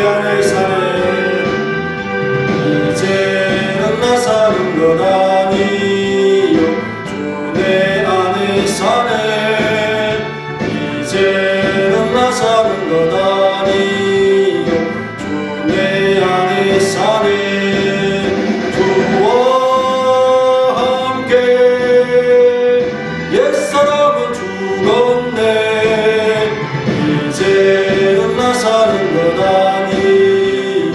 안에 사네. 이제는 나 사는 것 아니요 주 내 안에 사네. 이제는 나 사는 것 아니요 주 내 안에 사네. 주와 함께 옛사람은 죽었네. 이제는 나 사는 것 아니요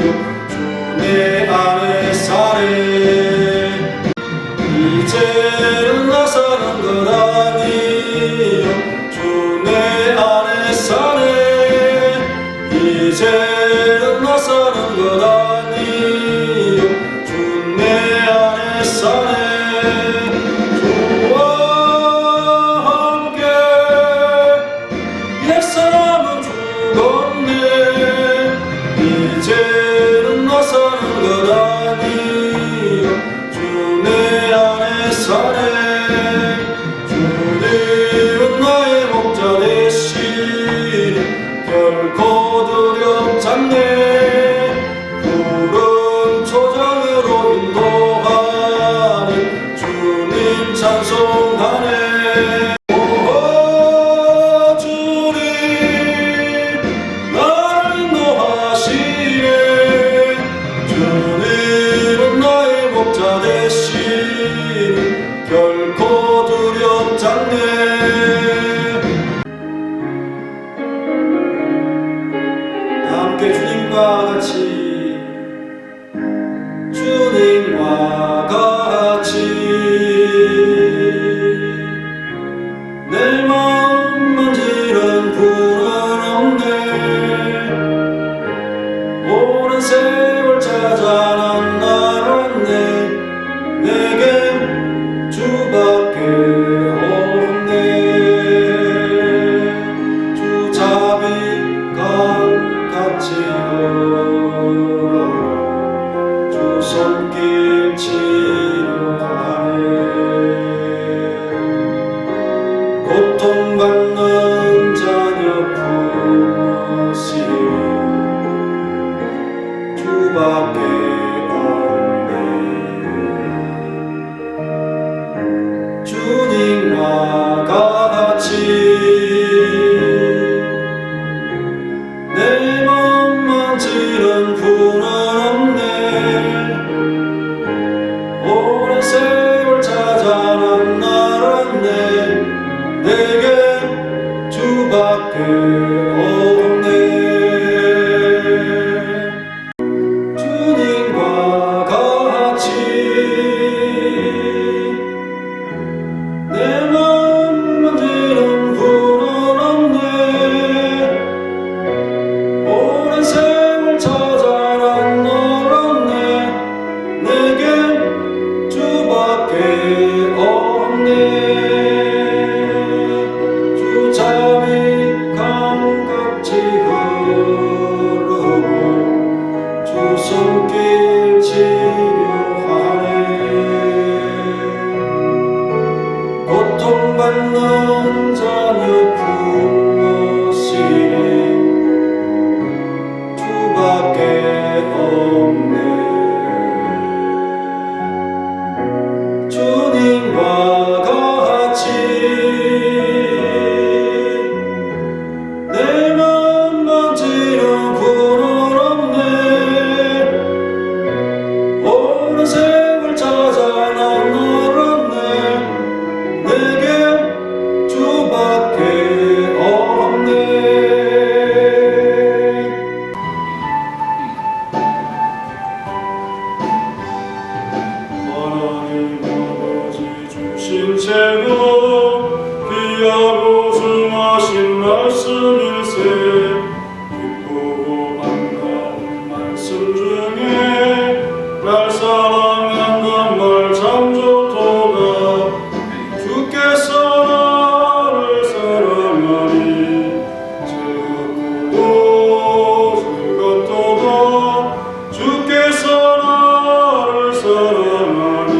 주 내 안에 사네. 이제는 나 사는 것 아니요 주 내 안에 사네. 이제는 나 사는 것 아니요 주 내 안에 사네. 주와 함께 옛사람은 죽었네. 이제는 나 사는 것 아니요 주 내 안에 사네. 주님은 나의 목자 되시니 결코 두렵지 않네. 푸른 초장으로 인도하니 주님 찬송하네. 오 주님 나를 인도하시네. 주님은 나의 목자 되시니 결코 두렵지 않네. 함께 주님과 같이 주님과 같이 내 마음 만지는 분은 없네. 오랜 세월 찾아 난 나왔네. 내겐 주밖에 없네. 주 자비감 같이 걸어 주 손길 치료하네. 고통받는 자녀 품으시니 주밖에 없네. 주님과 같이 내 맘 만지는 분은 없네. 오랜 세월 찾아 난 알았네. 내겐 주밖에 없네. 주님과 같이 내 맘 만지는 분은 없네. 오랜 세월 찾아 난 알았네. 내겐 주밖에 없네. 주 자비 감같이 흐르고 주 손길 치료하네. 고통받는 자녀 품으시니 주밖에 없네. 주님과 같이 내 맘 만지는 분은 없네. 오랜 세월 찾아 난 알았네. 내겐 주밖에 없네. 하나님 아버지 주신 제목 귀하고 중하신 말씀일세. 기쁘고 반가운 말씀 중에 날 사랑한단 말 참 좋도다. 주께서 나를 사랑하니 즐겁고도 즐겁도다. 주께서 나를 사랑하니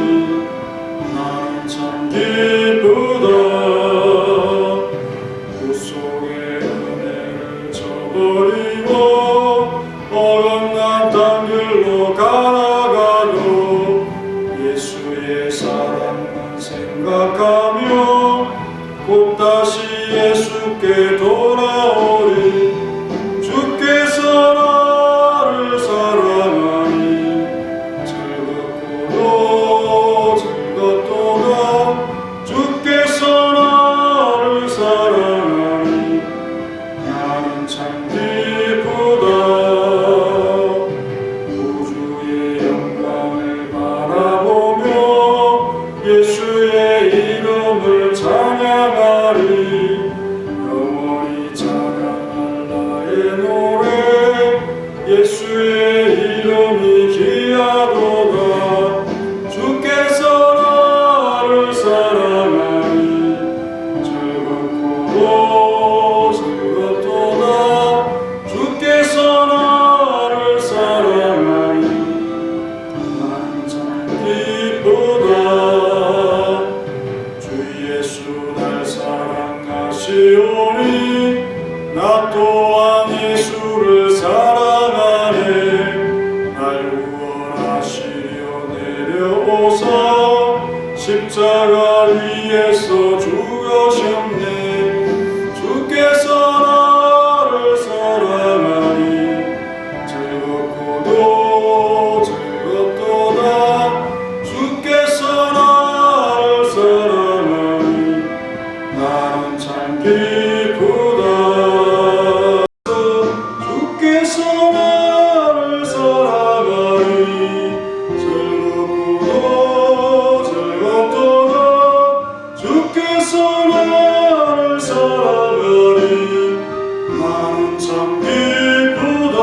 나는 참 기쁘다. 예수의 사랑만 생각하며 곧 다시 예수께 돌아오리. 주께서 나를 사랑하니 즐겁고도 즐겁도다. 주께서 나를 사랑하니 나는 참 기쁘다. 우주의 영광을 바라보며 예수의 이름을 찬양하리. 영원히 찬양할 나의 노래. 예수의 이름이 귀하도다. 주께서 나를 사랑하니 즐겁고도 즐겁도다. 주께서 나를 사랑하니 나는 참 기쁘다. 주 예수 날 사랑하시오니 나 또한 예수를 사랑하네. 날 구원하시려 내려오사 십자가 위에서 죽으셨네. 주께서 나를 사랑하니 즐겁고도 즐겁도다. 주께서 나를 사랑하니 나는 참 기쁘다. 주께서 나를 사랑하니 즐겁고도 즐겁도다. 주께서 나를 사랑하니 나는 참 기쁘다.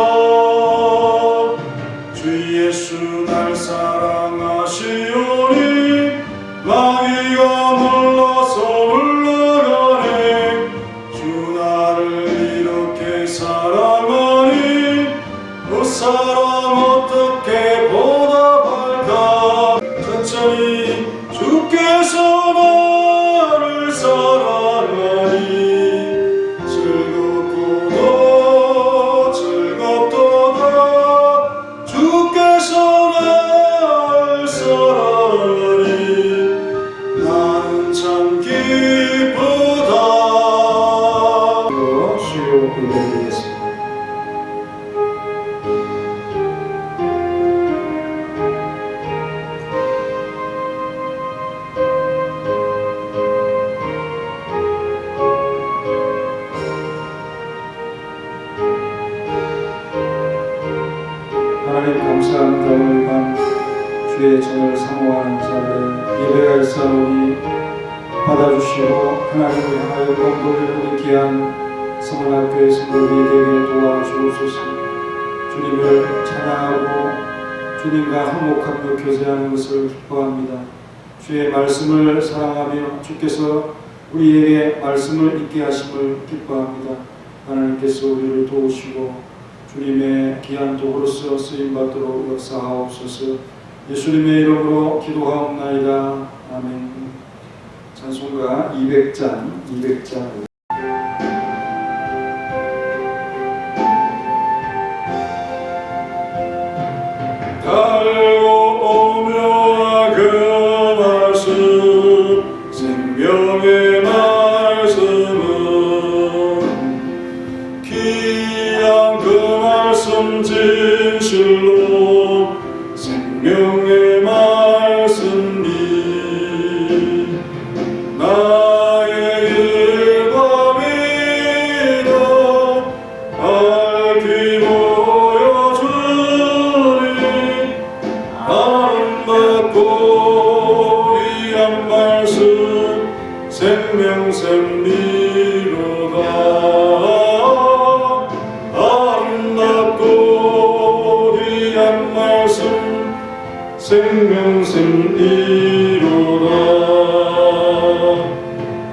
주 예수 날 사랑하시오니 마귀가 놀라서 물러가네. 주 나를 이렇게 사랑하니 그 사랑 어떻게 보답할까. 천천히 주께서 나를 사랑하니 즐겁고도 즐겁도다. 주께서 나를 사랑하니 나는 참 기쁘다. 주여 올려드리겠습니다. 하나님 감사합니다. 오늘 밤 주의 전을 사모하는 자를 예배가 있사오니 받아주시고 하나님을 향하여 건도를 우리 귀한 성원학교의 성도들이 되게 도와주옵소서. 주님을 찬양하고 주님과 한목하며 교제하는 것을 기뻐합니다. 주의 말씀을 사랑하며 주께서 우리에게 말씀을 읽게 하심을 기뻐합니다. 하나님께서 우리를 도우시고 주님의 귀한 도구로서 쓰임받도록 역사하옵소서. 예수님의 이름으로 기도하옵나이다. 아멘. 찬송가 200장 달고 오며 그 말씀 생명의 말씀은 귀한 그 말씀 진실로 생명의 말씀이 나의 일과 믿어 밝히 보여주니 아름답고 귀한 말씀 생명샘리로다. 아름답고 귀한 말씀 생명샘리로다.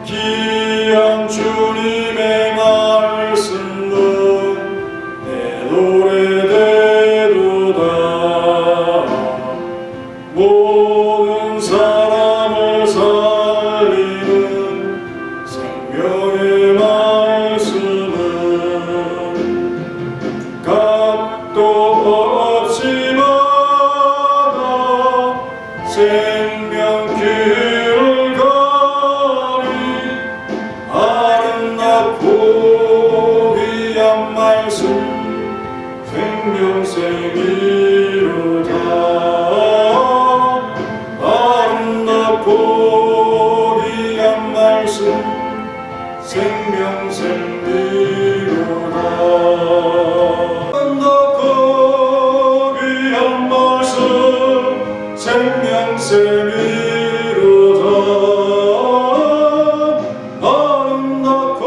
귀한 주님의 말씀은 내 노래 되도다. 모든 사람을 살리는 생명 생명길을 가니 아름답고 귀한 말씀 생명샘이로다. 아름답고 귀한 말씀 생명샘이로다. 아름답고 귀한 말씀 생명샘이로다. 아름답고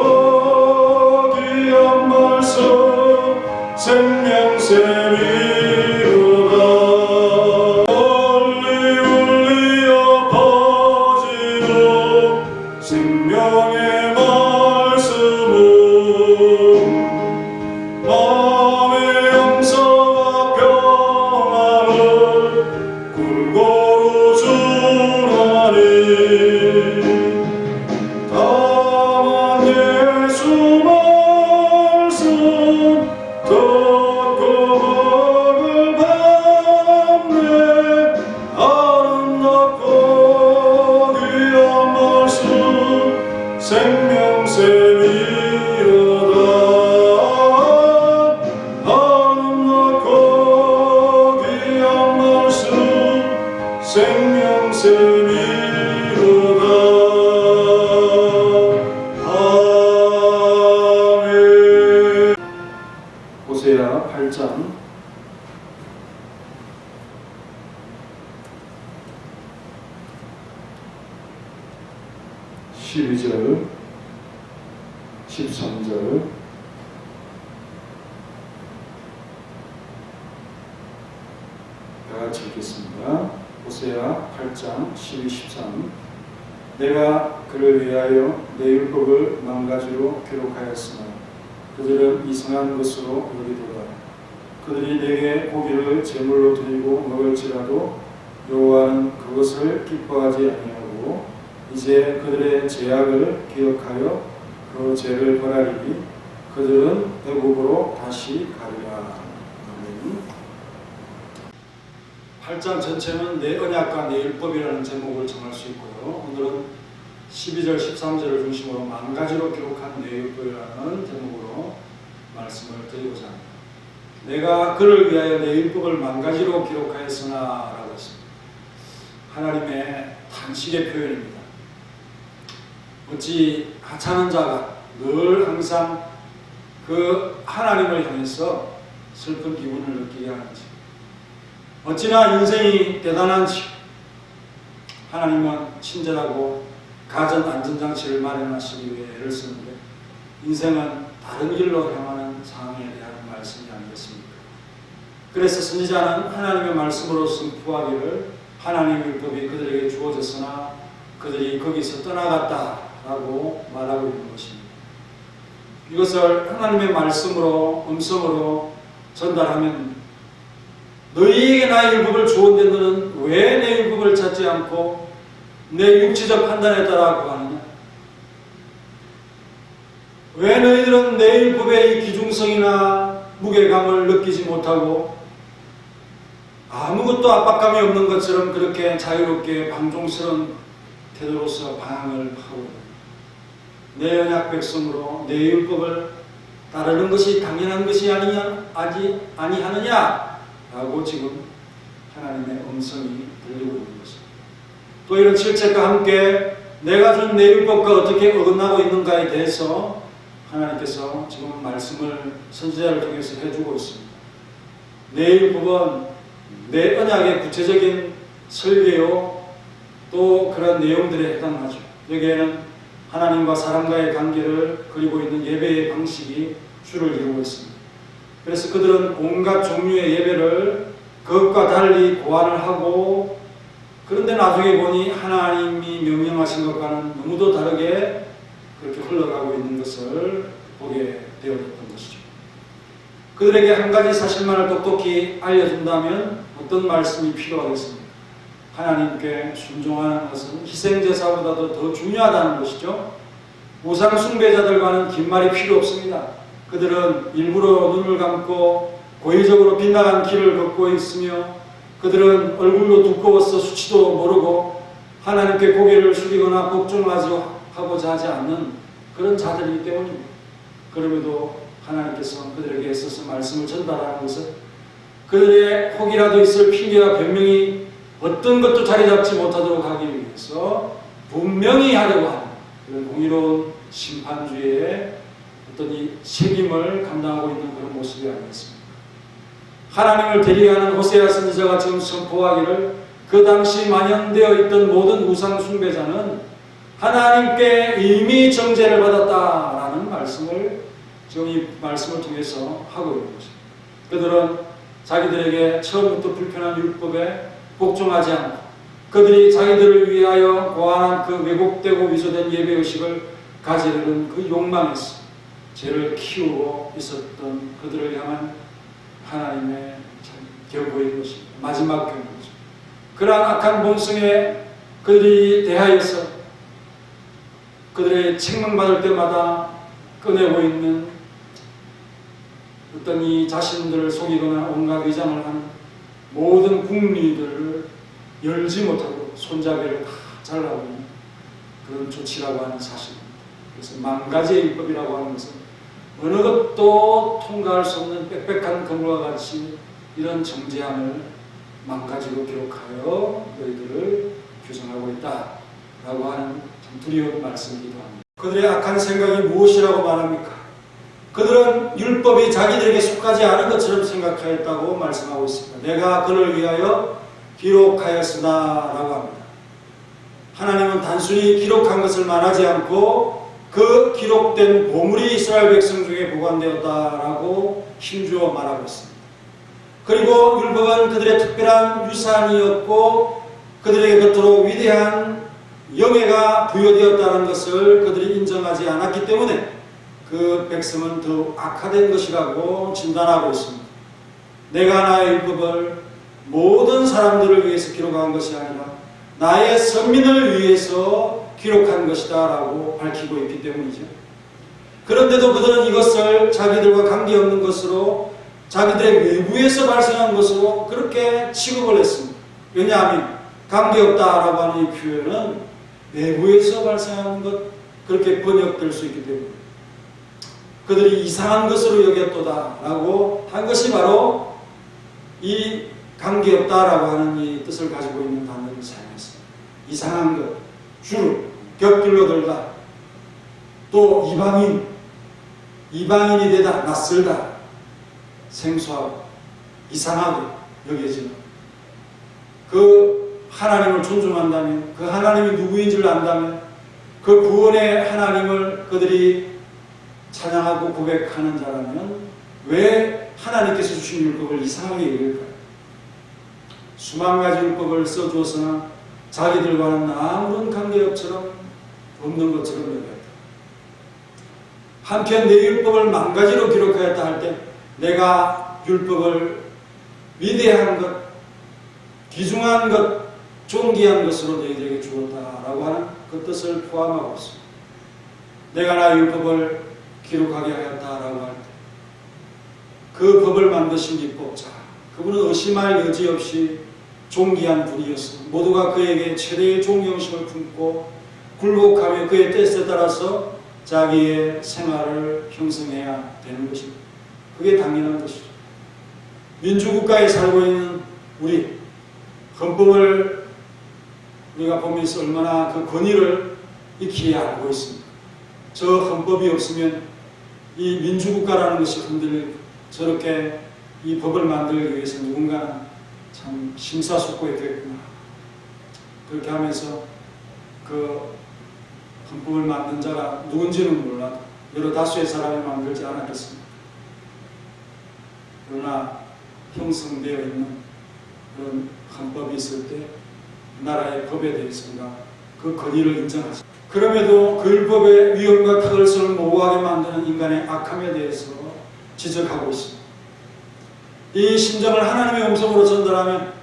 귀한 말씀 생명샘이로다. 멀리 울리어 퍼지는 생명의 말씀은 마음의 영성과 평안을 골고루 주나니. 다만 예수 말씀 듣고 먹을 밤내 아름답고 귀한 말씀 생명샘이로다. 아름답고 귀한 말씀 생명샘이로다. 아멘. 호세아 8장 12절 13절 다 같이 읽겠습니다. 호세아 8장 12, 13. 내가 그를 위하여 내 율법을 망가지로 기록하였으나 그들은 이상한 것으로 여기도다. 그들이 내게 고기를 제물로 드리고 먹을지라도 여호와는 그것을 기뻐하지 아니하고 이제 그들의 죄악을 기억하여 그 죄를 벌하리니 그들은 애굽으로 다시 가리라. 아멘. 8장 전체는 내 언약과 내 율법이라는 제목을 정할 수 있고요. 오늘은 12절 13절을 중심으로 망가지로 기록한 내 율법이라는 제목으로 말씀을 드리고자 합니다. 내가 그를 위하여 내 율법을 망가지로 기록하였으나 라고 했습니다. 하나님의 탄식의 표현입니다. 어찌 하찮은 자가 늘 항상 그 하나님을 향해서 슬픈 기분을 느끼게 하는지, 어찌나 인생이 대단한지. 하나님은 친절하고 가전 안전장치를 마련하시기 위해 애를 쓰는데 인생은 다른 길로 향하는 상황에 대한 말씀이 아니겠습니까? 그래서 선지자는 하나님의 말씀으로 승부하기를 하나님의 율법이 그들에게 주어졌으나 그들이 거기서 떠나갔다라고 말하고 있는 것입니다. 이것을 하나님의 말씀으로 음성으로 전달하면 너희에게 나의 율법을 주었는데 너는 왜 내 율법을 찾지 않고 내 육체적 판단에 따라 구하느냐? 왜 너희들은 내 율법의 기중성이나 무게감을 느끼지 못하고 아무것도 압박감이 없는 것처럼 그렇게 자유롭게 방종스러운 태도로서 방황을 하고 내 언약 백성으로 내 율법을 따르는 것이 당연한 것이 아니하느냐라고 지금 하나님의 음성이 들리고 있는 것입니다. 또 이런 질책과 함께 내가 준 내 율법과 어떻게 어긋나고 있는가에 대해서 하나님께서 지금 말씀을 선지자를 통해서 해주고 있습니다. 내 율법은 내 언약의 구체적인 설계요 또 그런 내용들에 해당하죠. 여기에는 하나님과 사람과의 관계를 그리고 있는 예배의 방식이 주를 이루고 있습니다. 그래서 그들은 온갖 종류의 예배를 그것과 달리 고안을 하고, 그런데 나중에 보니 하나님이 명령하신 것과는 너무도 다르게 그렇게 흘러가고 있는 것을 보게 되어졌던 것이죠. 그들에게 한 가지 사실만을 똑똑히 알려준다면 어떤 말씀이 필요하겠습니까? 하나님께 순종하는 것은 희생제사보다도 더 중요하다는 것이죠. 우상 숭배자들과는 긴 말이 필요 없습니다. 그들은 일부러 눈을 감고 고의적으로 빗나간 길을 걷고 있으며 그들은 얼굴도 두꺼워서 수치도 모르고 하나님께 고개를 숙이거나 복종하고자 하지 않는 그런 자들이기 때문입니다. 그럼에도 하나님께서 그들에게 있어서 말씀을 전달하는 것은 그들의 혹이라도 있을 핑계와 변명이 어떤 것도 자리 잡지 못하도록 하기 위해서 분명히 하려고 하는 그런 공의로운 심판주의의 어떤 이 책임을 감당하고 있는 그런 모습이 아니겠습니까? 하나님을 대리하는 호세아 선지자가 지금 선포하기를 그 당시 만연되어 있던 모든 우상 숭배자는 하나님께 이미 정죄를 받았다라는 말씀을 지금 이 말씀을 통해서 하고 있는 것입니다. 그들은 자기들에게 처음부터 불편한 율법에 복종하지 않고 그들이 자기들을 위하여 고안한 그 왜곡되고 위조된 예배의식을 가지려는 그 욕망에서 죄를 키우고 있었던 그들을 향한 하나님의 경고인 것입니다. 마지막 경고죠. 그러한 악한 본성에 그들이 대하여서 그들의 책망받을 때마다 꺼내고 있는 어떤 이 자신들을 속이거나 온갖 위장을 하는 모든 국리들을 열지 못하고 손잡이를 다 잘라고 있는 그런 조치라고 하는 사실입니다. 그래서 만가지의 율법이라고 하는 것은 어느 것도 통과할 수 없는 빽빽한 건물과 같이 이런 정죄함을 만가지로 기록하여 너희들을 규정하고 있다라고 하는 참 두려운 말씀이기도 합니다. 그들의 악한 생각이 무엇이라고 말합니까? 그들은 율법이 자기들에게 속하지 않은 것처럼 생각하였다고 말씀하고 있습니다. 내가 그를 위하여 기록하였으나 라고 합니다. 하나님은 단순히 기록한 것을 말하지 않고 그 기록된 보물이 이스라엘 백성 중에 보관되었다라고 힘주어 말하고 있습니다. 그리고 율법은 그들의 특별한 유산이었고 그들에게 겉으로 위대한 영예가 부여되었다는 것을 그들이 인정하지 않았기 때문에 그 백성은 더욱 악화된 것이라고 진단하고 있습니다. 내가 나의 율법을 모든 사람들을 위해서 기록한 것이 아니라 나의 선민을 위해서 기록한 것이다 라고 밝히고 있기 때문이죠. 그런데도 그들은 이것을 자기들과 관계없는 것으로 자기들의 외부에서 발생한 것으로 그렇게 취급을 했습니다. 왜냐하면 관계없다라고 하는 이 표현은 외부에서 발생하는 것 그렇게 번역될 수 있기 때문에 그들이 이상한 것으로 여겼도다라고 한 것이 바로 이 관계없다라고 하는 이 뜻을 가지고 있는 단어를 사용했습니다. 이상한 것, 주름, 곁길로 들다, 또 이방인이 되다, 낯설다, 생소하고 이상하게 여겨지는 그 하나님을 존중한다면, 그 하나님이 누구인지를 안다면, 그 구원의 하나님을 그들이 찬양하고 고백하는 자라면 왜 하나님께서 주신 율법을 이상하게 여길까요? 수만 가지 율법을 써주었으나 자기들과는 아무런 관계없처럼 없는 것처럼 여겼다. 한편 내 율법을 만 가지로 기록하였다 할 때 내가 율법을 위대한 것, 귀중한 것, 존귀한 것으로 너희들에게 주었다라고 하는 그 뜻을 포함하고 있습니다. 내가 나의 율법을 기록하게 하였다라고 할 때 그 법을 만드신 입법자, 그분은 의심할 여지 없이 존귀한 분이었습니다. 모두가 그에게 최대의 존경심을 품고 굴복하며 그의 뜻에 따라서 자기의 생활을 형성해야 되는 것입니다. 그게 당연한 것이죠. 민주국가에 살고 있는 우리, 헌법을 우리가 보면서 얼마나 그 권위를 익히 알고 있습니다. 저 헌법이 없으면 이 민주국가라는 것이 흔들리고 저렇게 이 법을 만들기 위해서 누군가는 참 심사숙고했겠구나. 그렇게 하면서 그 헌법을 만든 자가 누군지는 몰라도 여러 다수의 사람이 만들지 않았겠습니까? 그러나 형성되어 있는 그런 헌법이 있을 때 나라의 법에 대해서가 그 권위를 인정하죠. 그럼에도 그 율법의 위험과 타결성을 모호하게 만드는 인간의 악함에 대해서 지적하고 있습니다. 이 심정을 하나님의 음성으로 전달하면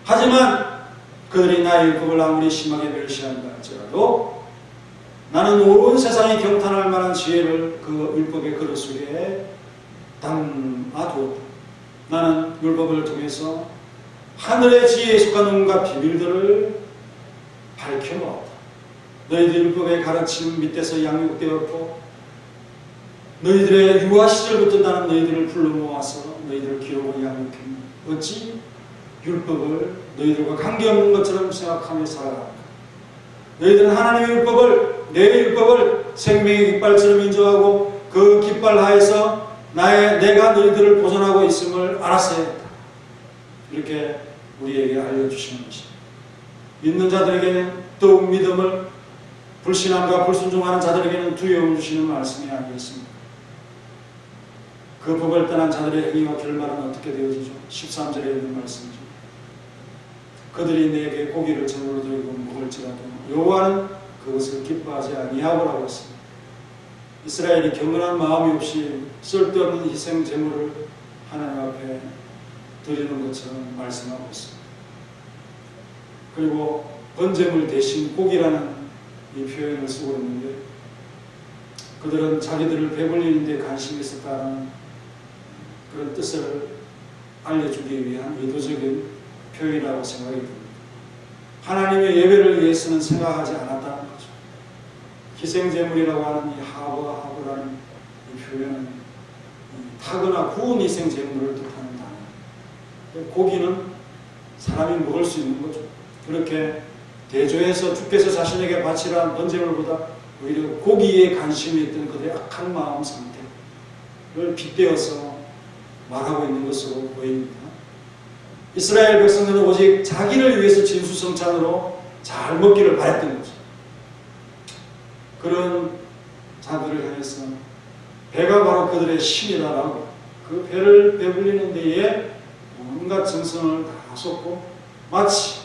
하지만 그들이 나의 율법을 아무리 심하게 멸시한다 할지라도 나는 온 세상이 경탄할 만한 지혜를 그 율법의 그릇 속에 담아두었다. 나는 율법을 통해서 하늘의 지혜에 속한 온갖 비밀들을 펴놓았다. 너희들 율법의 가르침 밑에서 양육되었고 너희들의 유아 시절부터 나는 너희들을 불러 모아서 너희들을 기르고 양육했니 어찌 율법을 너희들과 관계없는 것처럼 생각하며 살아갈까? 너희들은 하나님의 율법을 내 율법을 생명의 깃발처럼 인정하고 그 깃발 하에서 내가 너희들을 보존하고 있음을 알았어야 했다. 이렇게 우리에게 알려주시는 것입니다. 믿는 자들에게는 더욱 믿음을, 불신함과 불순종하는 자들에게는 두려움 주시는 말씀이 아니겠습니까? 그 법을 떠난 자들의 행위와 결말은 어떻게 되어지죠? 13절에 있는 말씀이죠. 그들이 내게 고기를 제물로 드리고 먹을지라도 여호와는 그것을 기뻐하지 아니하고라고 했습니다. 이스라엘이 경건한 마음이 없이 쓸데없는 희생 제물을 하나님 앞에 드리는 것처럼 말씀하고 있습니다. 그리고 번제물 대신 고기라는 이 표현을 쓰고 있는데 그들은 자기들을 배불리는 데 관심이 있었다는 그런 뜻을 알려주기 위한 의도적인 표현이라고 생각이 듭니다. 하나님의 예배를 위해서는 생각하지 않았다는 거죠. 희생제물이라고 하는 이 하버라는 이 표현은 타거나 구운 희생제물을 뜻하는 단어. 고기는 사람이 먹을 수 있는 거죠. 그렇게 대조해서 주께서 자신에게 바치라 번제물보다 오히려 고기에 관심이 있던 그들의 악한 마음 상태를 빗대어서 말하고 있는 것으로 보입니다. 이스라엘 백성들은 오직 자기를 위해서 진수성찬으로 잘 먹기를 바랬던 거죠. 그런 자들을 향해서 배가 바로 그들의 신이다라고 그 배를 배불리는 데에 온갖 정성을 다 쏟고 마치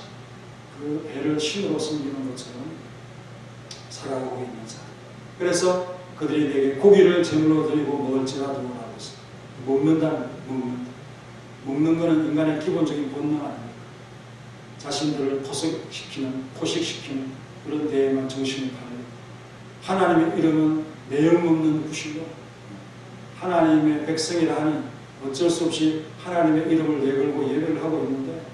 그 배를 신으로 섬기는 것처럼 살아가고 있는 자. 그래서 그들이 내게 고기를 제물로 드리고 먹을지라도 라고 했어요. 먹는 것은 인간의 기본적인 본능 아닙니까? 자신들을 포식시키는 그런 데에만 정신을 팔아요. 하나님의 이름은 내용 없는 구실로 하나님의 백성이라 하니 어쩔 수 없이 하나님의 이름을 내걸고 예배를 하고 있는데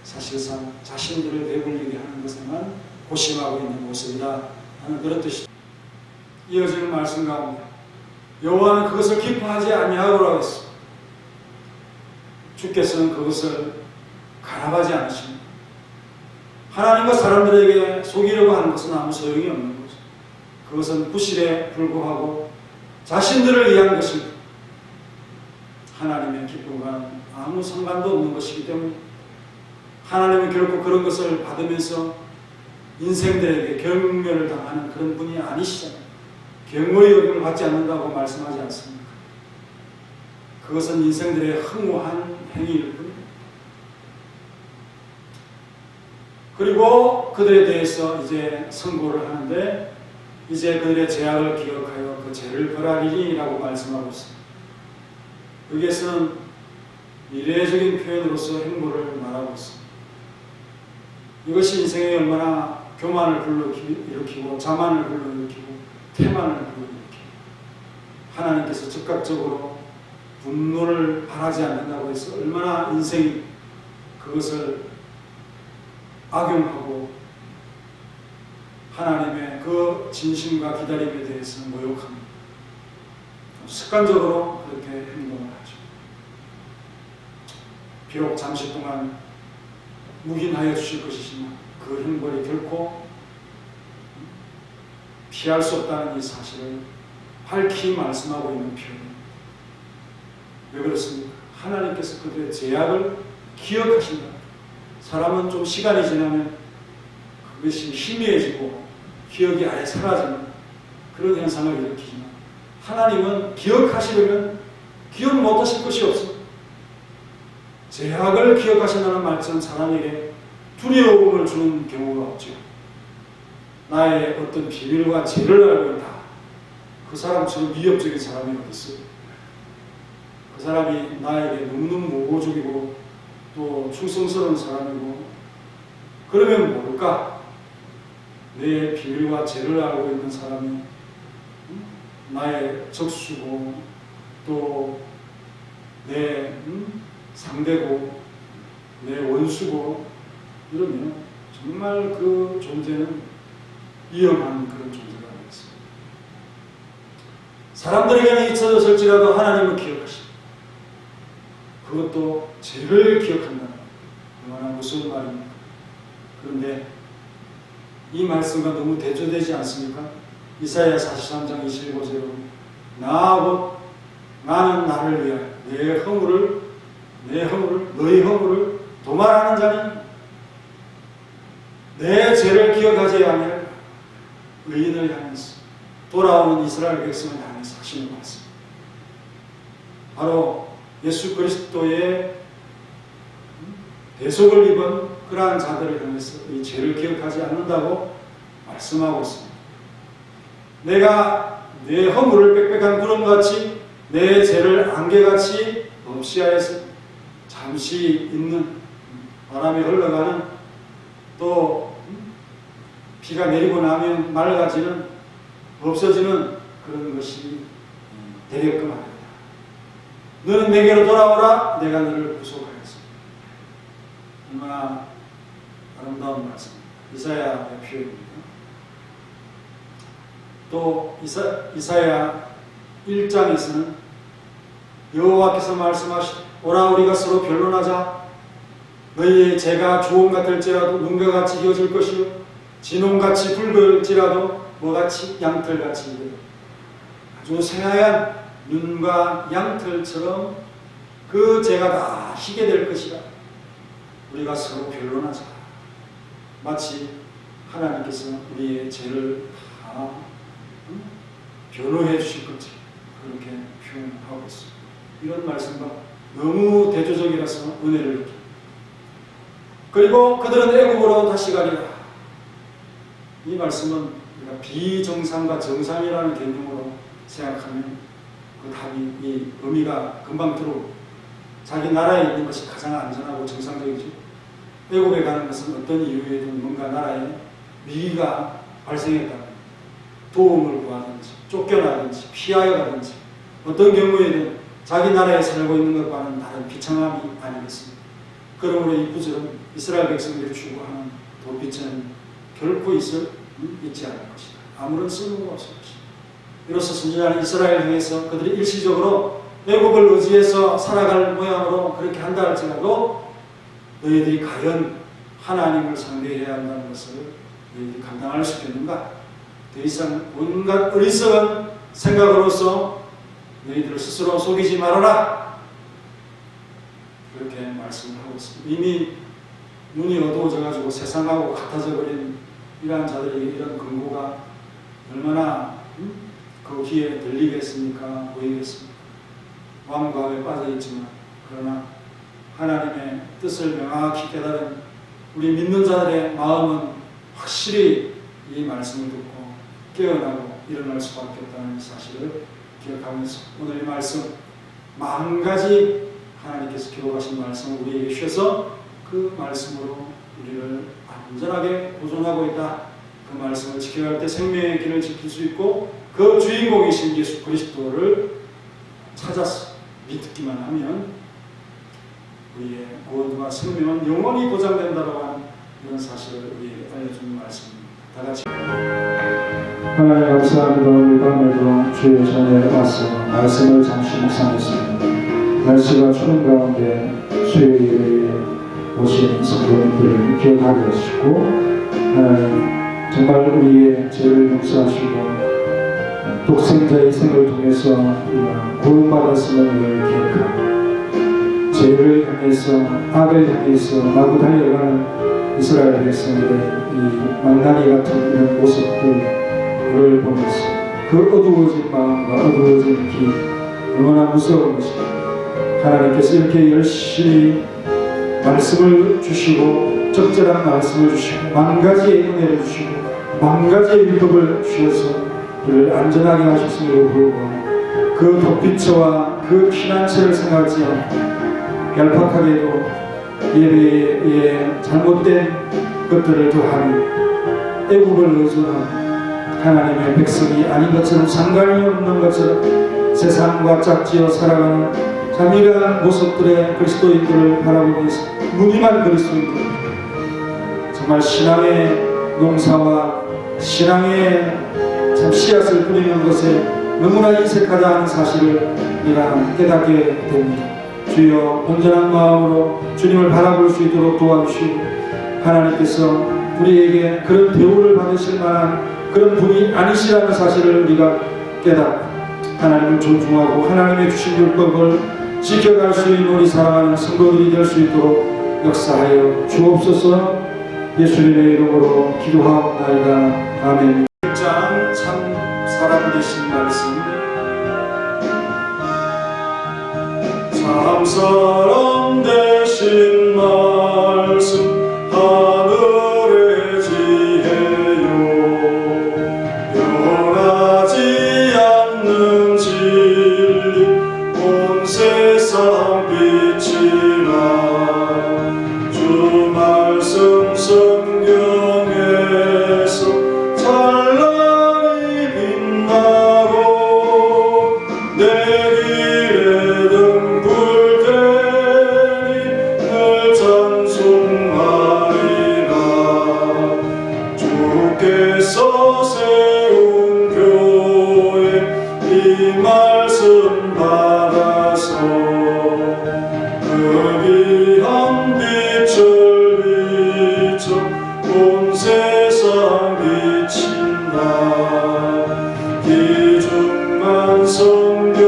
사실상 자신들을 배불리게 하는 것에만 고심하고 있는 모습이다 하는 그런 뜻이죠. 이어지는 말씀 가운데 여호와는 그것을 기뻐하지 아니하고라고 했습니다. 주께서는 그것을 가압하지 않으십니다. 하나님과 사람들에게 속이려고 하는 것은 아무 소용이 없는 거죠. 그것은 부실에 불구하고 자신들을 위한 것입니다. 하나님의 기쁨과는 아무 상관도 없는 것이기 때문에 하나님은 결코 그런 것을 받으면서 인생들에게 경멸을 당하는 그런 분이 아니시잖아요. 경고의 여김을 받지 않는다고 말씀하지 않습니까? 그것은 인생들의 흥후한 행위일 뿐입니다. 그리고 그들에 대해서 이제 선고를 하는데 이제 그들의 죄악을 기억하여 그 죄를 벌하리라고 말씀하고 있습니다. 여기에서는 미래적인 표현으로서 행보를 말하고 있습니다. 이것이 인생에 얼마나 교만을 불러일으키고 자만을 불러일으키고 태만을 불러일으키고 하나님께서 즉각적으로 분노를 바라지 않는다고 해서 얼마나 인생이 그것을 악용하고 하나님의 그 진심과 기다림에 대해서 모욕합니다. 습관적으로 그렇게 행동을 하죠. 비록 잠시 동안 묵인하여 주실 것이지만 그 형벌이 결코 피할 수 없다는 이 사실을 밝히 말씀하고 있는 표현입니다. 왜 그렇습니까? 하나님께서 그들의 죄악을 기억하신다. 사람은 좀 시간이 지나면 그것이 희미해지고 기억이 아예 사라지는 그런 현상을 일으키지만 하나님은 기억하시려면 기억 못하실 것이 없습니다. 죄악을 기억하신다는 말씀은 사람에게 두려움을 주는 경우가 없죠. 나의 어떤 비밀과 죄를 알고 있다. 그 사람처럼 위협적인 사람이 어디 있어요? 그 사람이 나에게 너무너무 모호적이고 또 충성스러운 사람이고 그러면 모를까? 내 비밀과 죄를 알고 있는 사람이 나의 적수고 또 내 상대고 내 원수고 이러면 정말 그 존재는 위험한 그런 존재가 되었습니다. 사람들에게는 잊혀졌을지라도 하나님은 기억하십니다. 그것도 죄를 기억한다는 얼마나 무서운 말입니까? 그런데 이 말씀과 너무 대조되지 않습니까? 이사야 43장 25절로 나는 나를 위하여 너희 허물을 도말하는 자니 내 죄를 기억하지 아니할 의인을 향해서 돌아오는 이스라엘 백성을 향해서 하시는 말씀. 바로 예수 그리스도의 대속을 입은 그러한 자들을 향해서 이 죄를 기억하지 않는다고 말씀하고 있습니다. 내가 내 허물을 빽빽한 구름같이 내 죄를 안개같이 없이 하여서 잠시 있는 바람에 흘러가는 또 비가 내리고 나면 맑아지는 없어지는 그런 것이 되게끔 하리라. 너는 내게로 돌아오라. 내가 너를 구속하겠습니다. 얼마나 아름다운 말씀입니다. 이사야의 표현입니다. 또 이사야 1장에서는 여호와께서 말씀하시되 오라 우리가 서로 변론하자. 너희의 죄가 주홍 같을지라도 눈과 같이 희어질 것이요 진홍같이 붉을지라도 뭐같이 양털같이 이르리라. 아주 새하얀 눈과 양털처럼 그 죄가 다 희게 될 것이라. 우리가 서로 변론하자. 마치 하나님께서 우리의 죄를 다 변호해 주실 것처럼 그렇게 표현하고 있습니다. 이런 말씀과 너무 대조적이라서 은혜를 느낍니다. 그리고 그들은 애굽으로 다시 가리라. 이 말씀은 우리가 비정상과 정상이라는 개념으로 생각하면 그 답이 이 의미가 금방 들어오고 자기 나라에 있는 것이 가장 안전하고 정상적이죠. 애굽에 가는 것은 어떤 이유에든 뭔가 나라에 위기가 발생했다면 도움을 구하든지 쫓겨나든지 피하여 가든지 어떤 경우에는 자기 나라에 살고 있는 것과는 다른 비참함이 아니겠습니까? 그러므로 이 구절은 이스라엘 백성들이 추구하는 도피처는 결코 있지 않을 것이다. 아무런 쓸모가 없을 것이다. 이로써 선지자는 이스라엘 향해서 그들이 일시적으로 애국을 의지해서 살아갈 모양으로 그렇게 한다 할지라도 너희들이 과연 하나님을 상대해야 한다는 것을 너희들이 감당할 수 있겠는가? 더 이상 온갖 어리석은 생각으로서 너희들을 스스로 속이지 말아라. 그렇게 말씀을 하고 있습니다. 이미 눈이 어두워져가지고 세상하고 같아져 버린 이러한 자들에게 이런 근거가 얼마나 그 귀에 들리겠습니까? 보이겠습니까? 마음과에 빠져있지만 그러나 하나님의 뜻을 명확히 깨달은 우리 믿는 자들의 마음은 확실히 이 말씀을 듣고 깨어나고 일어날 수밖에 없다는 사실을 기억하면서 오늘 이 말씀 10,000가지 하나님께서 기록하신 말씀을 우리에게 주셔서 그 말씀으로 우리를 안전하게 보존하고 있다. 그 말씀을 지켜갈 때 생명의 길을 지킬 수 있고 그 주인공이신 예수 그리스도를 찾아서 믿기만 하면 우리의 구원과 생명은 영원히 보장된다고 하는 이런 사실을 우리에게 알려주는 말씀입니다. 다 같이 하나님 감사합니다. 오늘 밤에도 주의 전에 와서 말씀을 잠시 묵상했습니다. 날씨가 추운 가운데 수요일에 오신 성도님들을 기억하게 하시고 정말 우리의 죄를 용서하시고 독생자의 생을 통해서 구원받았음을 기억하고 죄를 향해서 악을 향해서 마구 달려가는 이스라엘 백성들의 이 망나니 같은 이런 모습들을 보면서 그 어두워진 마음과 어두워진 길 얼마나 무서운 것인가. 하나님께서 이렇게 열심히 말씀을 주시고 적절한 말씀을 주시고 10,000가지의 은혜를 주시고 10,000가지의 율법을 주셔서 그를 안전하게 하셨음에도 불구하고 그 덧비처와 그 피난처를 생각하지 않고 얄팍하게도 예배에 잘못된 것들을 더하니 애국을 의존하고 하나님의 백성이 아닌 것처럼 상관이 없는 것처럼 세상과 짝지어 살아가는 자미란 모습들의 그리스도인들을 바라보면서 무늬만 그리스도인들 정말 신앙의 농사와 신앙의 참 씨앗을 뿌리는 것에 너무나 인색하다 하는 사실을 우리가 깨닫게 됩니다. 주여 온전한 마음으로 주님을 바라볼 수 있도록 도와주시고 하나님께서 우리에게 그런 대우를 받으실 만한 그런 분이 아니시라는 사실을 우리가 깨닫고 하나님을 존중하고 하나님의 주신 율법을 지켜갈 수 있는 우리 사랑하는 성도들이 될 수 있도록 역사하여 주옵소서. 예수님의 이름으로 기도하옵나이다. 아멘. 1장 참 사람 되신 말씀. 참 사람 되신 말씀 하늘의 지혜요 변하지 않는 진리 온 세상 비치라 주 말씀 성경에서 찬란히 빛나고 내 길에 등불 되니 늘 찬송하리라 주께서 세운 교회 이 말씀 받아서 그 귀한 빛을 비춰 온 세상 비친다 귀중한 성경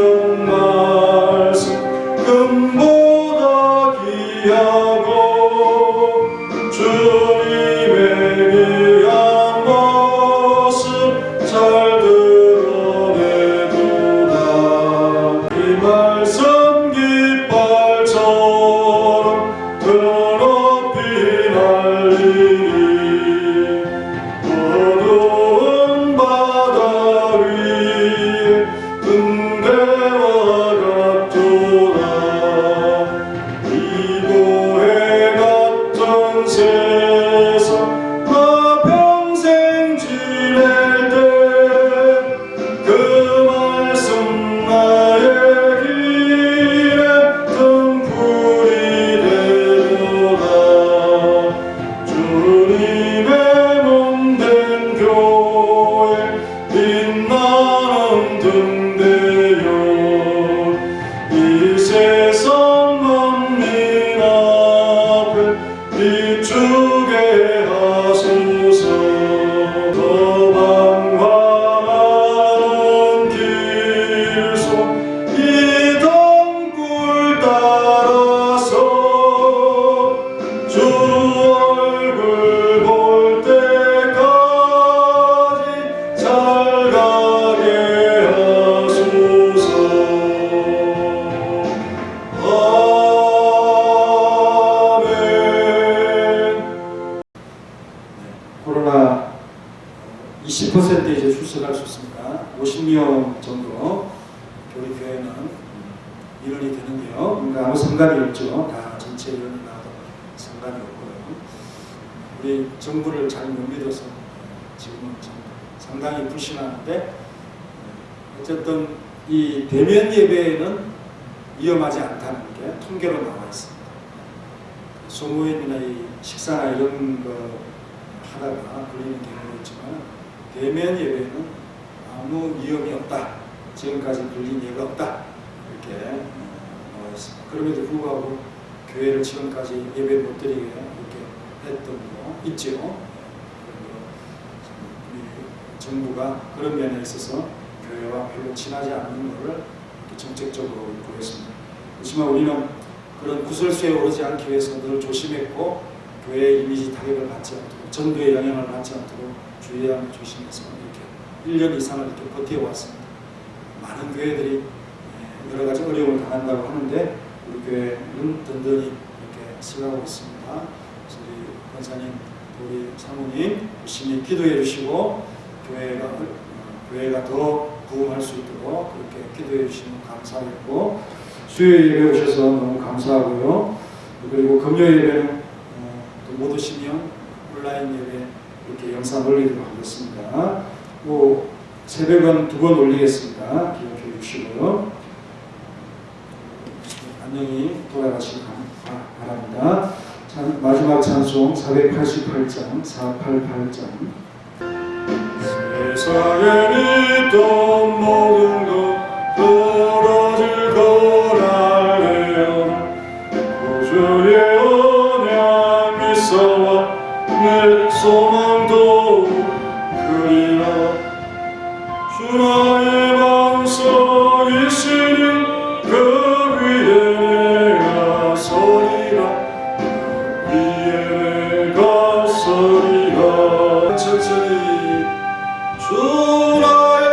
말씀 금보다 귀하고 주님의 귀한 모습 잘 드러내도다 이 말씀 깃발처럼 드높이 날리니 어두운 바다 위에 등대와 같도다 이고해 같은 세상 나 평생 지낼 때 그 말씀 나의 길에 등불이 되도다 주님의 몸된 교회 빛나는 등대요 이 세상 만민 앞에 비추게 하소서 더 방황하는 길속 이 등불 따라서 주 얼굴 볼 때까지 잘 가게 하소서. 아멘. 코로나 20% 이제 출석할 수 있습니다. 50명 정도 우리 교회는 인원이 되는데요. 그러니까 아무 상관이 없죠. 다 전체 인원이 나와도 상관이 없고요. 우리 정부를 잘 못 믿어서 지금은 좀 상당히 불신하는데 어쨌든 이 대면 예배에는 위험하지 않다는 게 통계로 나와 있습니다. 소모임이나 이 식사나 이런 거 하다가 걸리는 경우가 있지만 대면 예배는 아무 위험이 없다. 지금까지 걸린 예가 없다. 이렇게 나와 있습니다. 그럼에도 불구하고 교회를 지금까지 예배 못 드리게 이렇게 했던 거 있죠. 우리 정부가 그런 면에 있어서 교회와 별로 친하지 않는 것을 정책적으로 보였습니다. 그렇지만 우리는 그런 구설수에 오르지 않기 위해서 늘 조심했고 교회의 이미지 타격을 받지 않도록 전도의 영향을 받지 않도록 주의하며 조심해서 이렇게 1년 이상을 이렇게 버텨왔습니다. 많은 교회들이 여러 가지 어려움을 당한다고 하는데 우리 교회는 든든히 이렇게 서가고 있습니다. 그래서 우리 권사님, 우리 사모님 열심히 기도해 주시고 교회가 더 부흥할 수 있도록 그렇게 기도해 주시면 감사하겠고 수요일 예배 오셔서 너무 감사하고요. 그리고 금요일 예배는 또 못 오시면 온라인 예배 이렇게 영상 올리도록 하겠습니다. 뭐 새벽은 2번 올리겠습니다. 기억해 주시고요. 안녕히 돌아가시기 바랍니다. 자, 마지막 마지막 찬송 488장 488장. 세상에 있던 모든 것 떨어질 걸 알면 구주의 언약 미사와 내 소망도 그리라. 주 나의 반석이시니 그 위에 내가 서리라. 그 위에 내가 서리라. 천천히 주 나의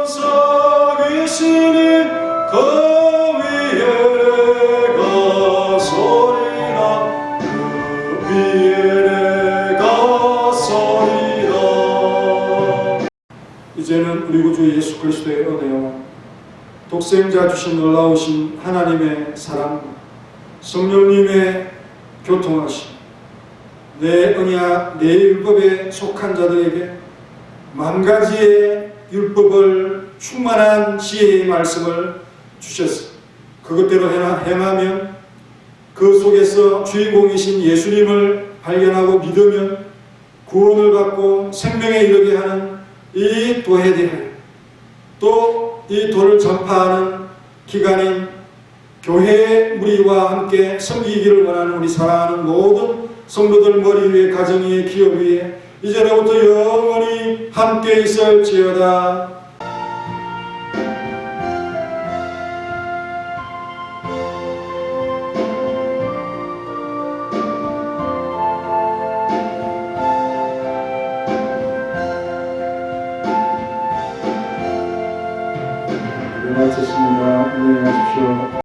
반석이시니 그 위에 내가 서리라. 그 위에 내가 서리라. 이제는 우리 구주 예수 그리스도의 은혜와 독생자 주신 놀라우신 하나님의 사랑, 성령님의 교통하심, 내 언약, 내 율법에 속한 자들에게 만 가지의 율법을 충만한 지혜의 말씀을 주셨어. 그것대로 행하면 그 속에서 주인공이신 예수님을 발견하고 믿으면 구원을 받고 생명에 이르게 하는 이 도에 대하여, 또 이 도를 전파하는 기관인 교회의 무리와 함께 섬기기를 원하는 우리 사랑하는 모든 성도들 머리 위에, 가정 위에, 기업 위에 이제로부터 영원히 함께 있을지어다. 마쳤습니다. 안녕히 가십시오.